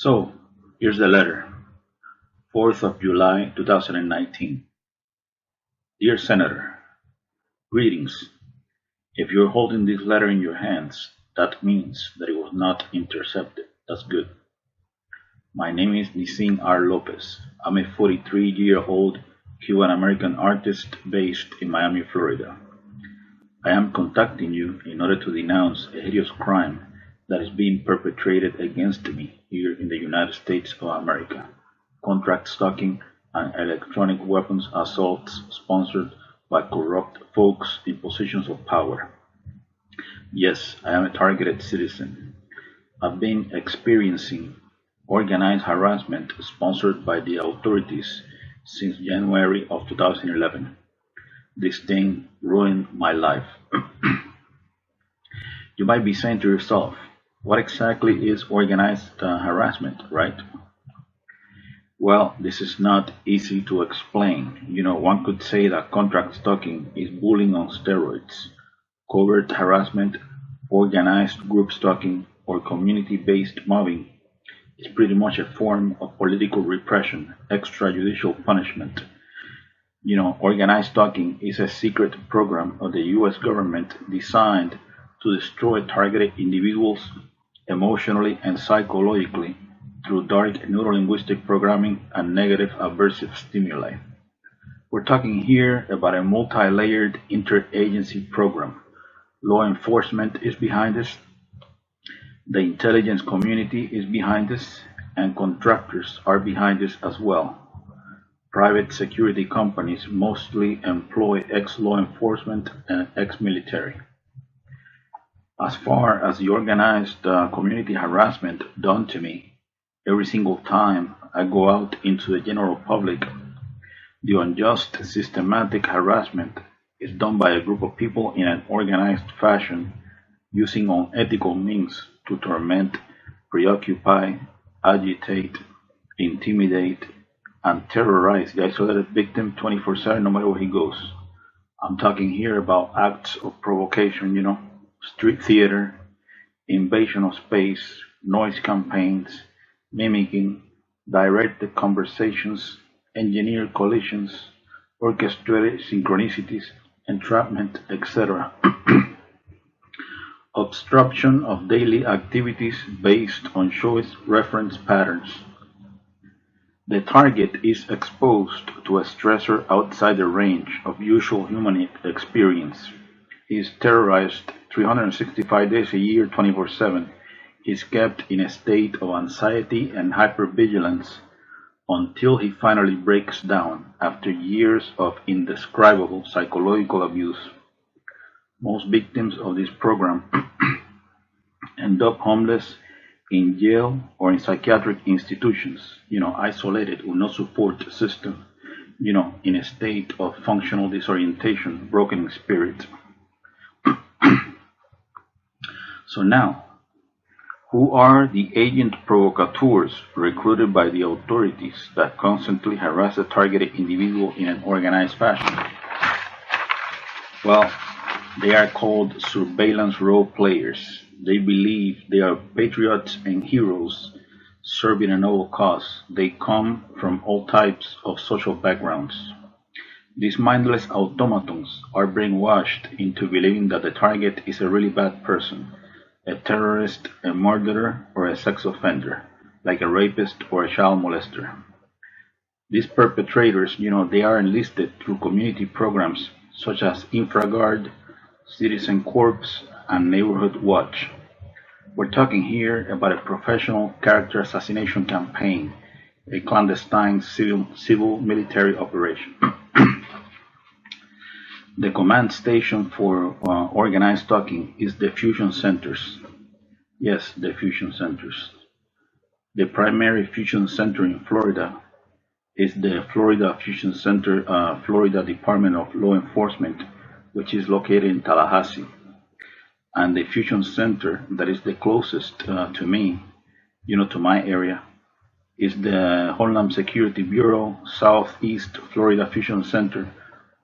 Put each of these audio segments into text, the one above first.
So, here's the letter. 4th of July 2019. Dear Senator, greetings. If you're holding this letter in your hands, that means that it was not intercepted. That's good. My name is Nisim R. Lopez. I'm a 43-year-old Cuban-American artist based in Miami, Florida. I am contacting you in order to denounce a hideous crime that is being perpetrated against me here in the United States of America. Contract stalking and electronic weapons assaults sponsored by corrupt folks in positions of power. Yes, I am a targeted citizen. I've been experiencing organized harassment sponsored by the authorities since January of 2011. This thing ruined my life. You might be saying to yourself, what exactly is organized harassment, right? Well, this is not easy to explain. One could say that contract stalking is bullying on steroids. Covert harassment, organized group stalking, or community-based mobbing is pretty much a form of political repression, extrajudicial punishment. Organized stalking is a secret program of the US government designed to destroy targeted individuals emotionally and psychologically through dark neurolinguistic programming and negative aversive stimuli. We're talking here about a multi-layered interagency program. Law enforcement is behind this, the intelligence community is behind this, and contractors are behind this as well. Private security companies mostly employ ex-law enforcement and ex-military. As far as the organized community harassment done to me, every single time I go out into the general public, the unjust systematic harassment is done by a group of people in an organized fashion using unethical means to torment, preoccupy, agitate, intimidate, and terrorize the isolated victim 24/7 no matter where he goes. I'm talking here about acts of provocation, street theater, invasion of space, noise campaigns, mimicking, directed conversations, engineered collisions, orchestrated synchronicities, entrapment, etc. Obstruction of daily activities based on choice reference patterns. The target is exposed to a stressor outside the range of usual human experience. He is terrorized 365 days a year, 24/7. He is kept in a state of anxiety and hypervigilance until he finally breaks down after years of indescribable psychological abuse. Most victims of this program end up homeless, in jail, or in psychiatric institutions, isolated with no support system, in a state of functional disorientation, broken in spirit. So now, who are the agent provocateurs recruited by the authorities that constantly harass a targeted individual in an organized fashion? Well, they are called surveillance role players. They believe they are patriots and heroes serving a noble cause. They come from all types of social backgrounds. These mindless automatons are brainwashed into believing that the target is a really bad person, a terrorist, a murderer, or a sex offender, like a rapist or a child molester. These perpetrators, they are enlisted through community programs such as InfraGard, Citizen Corps, and Neighborhood Watch. We're talking here about a professional character assassination campaign, a clandestine civil-military operation. The command station for organized stalking is the fusion centers. Yes, the fusion centers. The primary fusion center in Florida is the Florida Fusion Center, Florida Department of Law Enforcement, which is located in Tallahassee. And the fusion center that is the closest to me, to my area, is the Homeland Security Bureau Southeast Florida Fusion Center,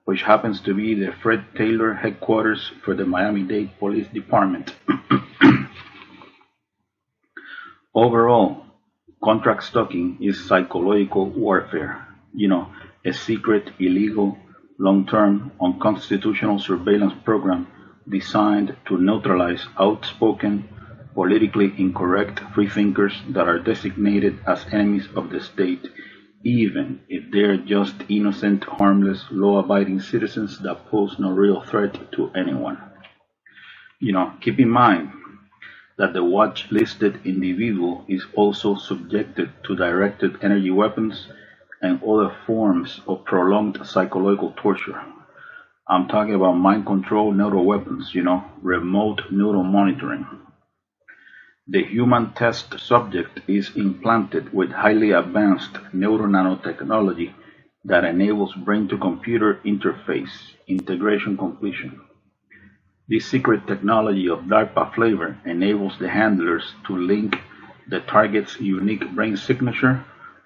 which happens to be the Fred Taylor headquarters for the Miami-Dade Police Department. Overall, Contract stalking is psychological warfare, a secret, illegal, long-term, unconstitutional surveillance program designed to neutralize outspoken, politically incorrect freethinkers that are designated as enemies of the state, even if they're just innocent, harmless, law-abiding citizens that pose no real threat to anyone. Keep in mind that the watch-listed individual is also subjected to directed energy weapons and other forms of prolonged psychological torture. I'm talking about mind control neural weapons, remote neural monitoring. The human test subject is implanted with highly advanced neural nanotechnology that enables brain-to-computer interface integration completion. This secret technology of DARPA flavor enables the handlers to link the target's unique brain signature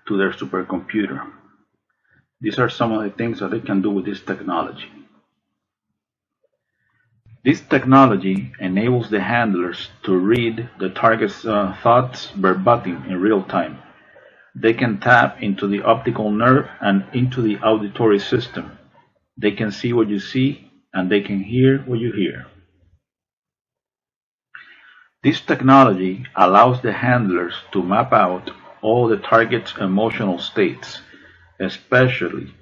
to their supercomputer. These are some of the things that they can do with this technology. This technology enables the handlers to read the target's thoughts verbatim in real time. They can tap into the optical nerve and into the auditory system. They can see what you see, and they can hear what you hear. This technology allows the handlers to map out all the target's emotional states, especially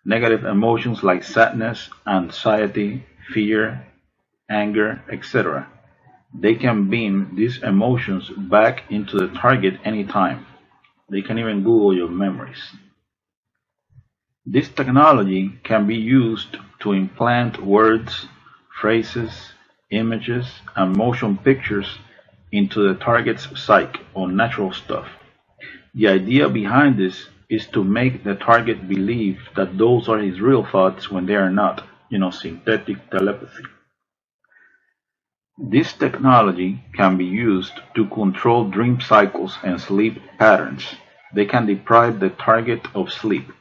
negative emotions like sadness, anxiety, fear, anger, etc. They can beam these emotions back into the target anytime. They can even Google your memories. This technology can be used to implant words, phrases, images, and motion pictures into the target's psyche or natural stuff. The idea behind this is to make the target believe that those are his real thoughts when they are not, synthetic telepathy. This technology can be used to control dream cycles and sleep patterns. They can deprive the target of sleep.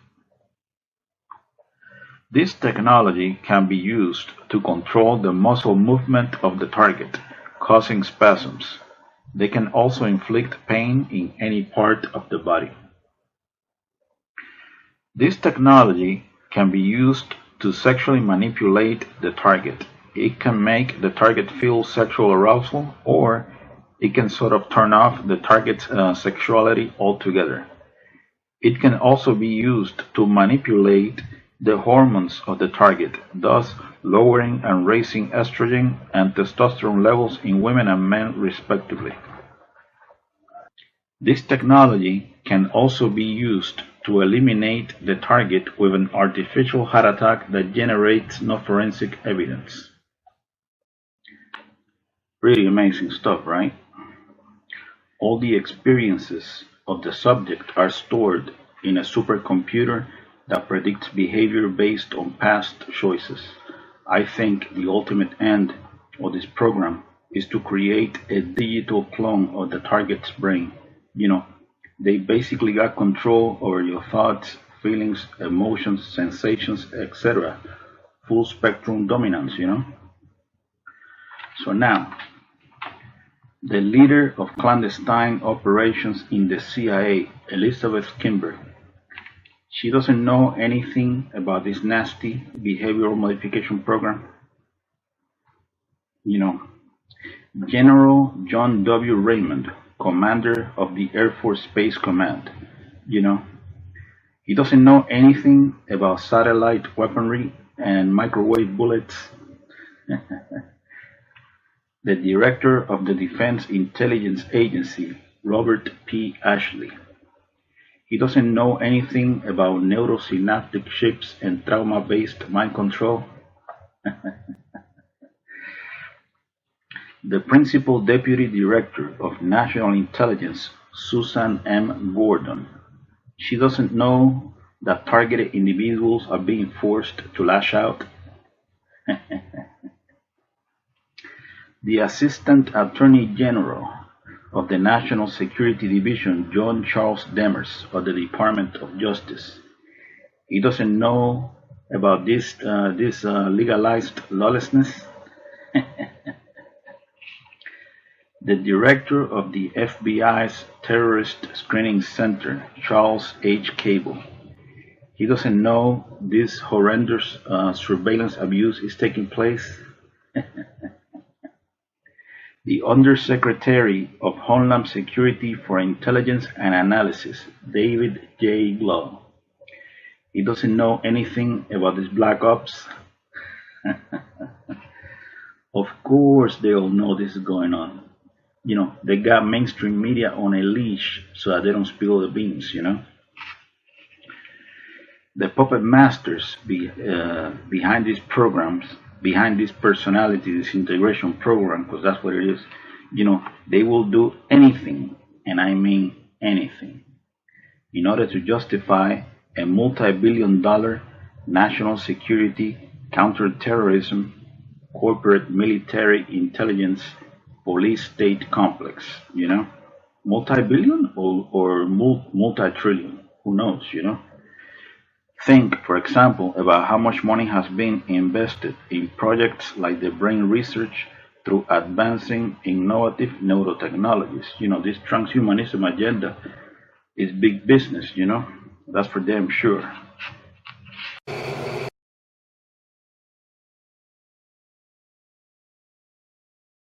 This technology can be used to control the muscle movement of the target, causing spasms. They can also inflict pain in any part of the body. This technology can be used to sexually manipulate the target. It can make the target feel sexual arousal, or it can sort of turn off the target's sexuality altogether. It can also be used to manipulate the hormones of the target, thus lowering and raising estrogen and testosterone levels in women and men respectively. This technology can also be used to eliminate the target with an artificial heart attack that generates no forensic evidence. Pretty amazing stuff, right? All the experiences of the subject are stored in a supercomputer that predicts behavior based on past choices. I think the ultimate end of this program is to create a digital clone of the target's brain. They basically got control over your thoughts, feelings, emotions, sensations, etc. Full spectrum dominance, So now, the leader of clandestine operations in the CIA, Elizabeth Kimber, she doesn't know anything about this nasty behavioral modification program. General John W. Raymond, commander of the Air Force Space Command, he doesn't know anything about satellite weaponry and microwave bullets. The director of the Defense Intelligence Agency, Robert P. Ashley. He doesn't know anything about neurosynaptic chips and trauma-based mind control. The Principal Deputy Director of National Intelligence, Susan M. Gordon. She doesn't know that targeted individuals are being forced to lash out. The Assistant Attorney General of the National Security Division, John Charles Demers, of the Department of Justice. He doesn't know about this legalized lawlessness. The director of the FBI's Terrorist Screening Center, Charles H. Cable, he doesn't know this horrendous surveillance abuse is taking place. The Undersecretary of Homeland Security for Intelligence and Analysis, David J. Glow, he doesn't know anything about this black ops. Of course, they all know this is going on. They got mainstream media on a leash so that they don't spill the beans. The puppet masters behind these programs, behind this personality disintegration program, because that's what it is, they will do anything, and I mean anything, in order to justify a multi-billion-dollar national security, counterterrorism, corporate military intelligence, police state complex, multi-billion or multi-trillion, who knows. Think, for example, about how much money has been invested in projects like the brain research through advancing innovative neurotechnologies. This transhumanism agenda is big business, that's for damn sure.